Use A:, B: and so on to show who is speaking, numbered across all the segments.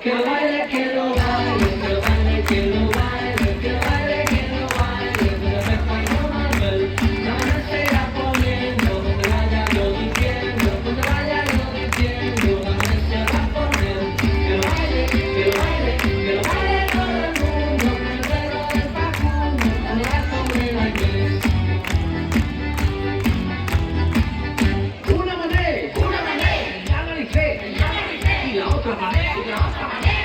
A: que lo baile, que lo baile, que lo baile, que lo baile, que lo baile, que lo baile, que lo baile, Manuel. La mujer se irá poniendo, donde vaya yo diciendo, donde vaya yo diciendo, la mujer se va a poner. Que lo baile, que lo baile, que lo baile todo el mundo, con el dedo del Facundo, con el gato de la iglesia. Una mané, la naricé, y la otra mané,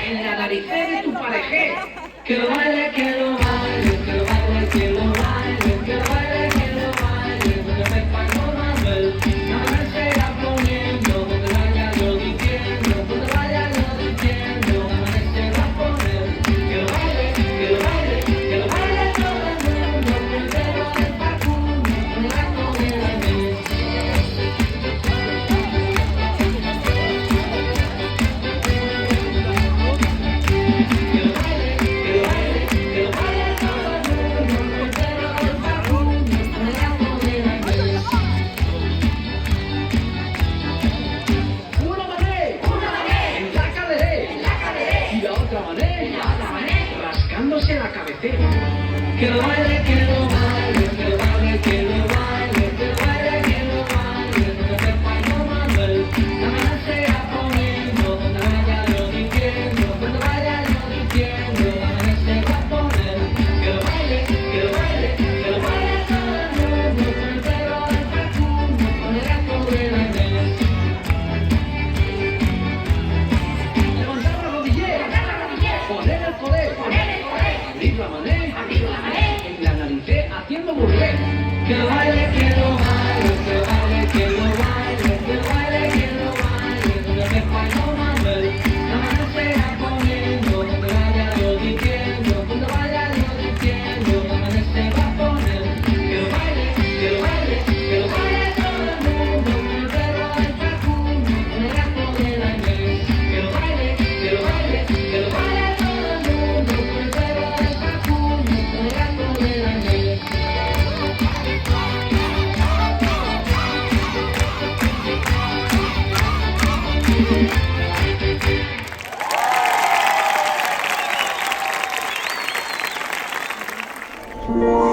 A: en la naricé de tu pareja. Que lo baile, que lo baile, que lo baile, que lo baile, que lo baile, que lo baile, donde me pago Manuel. La mujer se irá poniendo, donde vaya yo diciendo, donde vaya yo diciendo, la mujer se va a poner. Que lo baile, que lo baile, que lo baile todo el mundo, con el dedo del Facundo, con el gato de la iglesia. Rascándose la cabecera. Que lo baile, que lo baile, que lo baile, que lo baile, que lo baile, que lo baile, donde te pago Manuel. La mujer se irá poniendo, donde vaya yo diciendo, donde vaya yo diciendo, la mujer se va a poner. Que lo baile, que lo baile, que lo baile todo el mundo, con el pelo del Facundo, con el gato de la iglesia. Levantar la rodillera, poner el poder. Abrir la mané, en la naricé haciendo burlé. Que lo baile, que lo baile, que lo baile, que lo baile, que lo baile, que lo baile, donde me pago Manuel. La mujer se irá poniendo, donde vaya yo diciendo, donde vaya yo diciendo, la mujer se va a poner. Que lo baile, que lo baile, que lo baile todo el mundo, con el dedo del Facundo, con el gato de la iglesia. Que lo baile, que lo baile, que lo baile todo el mundo, con el dedo del Facundo, con el gato de la iglesia.
B: Thank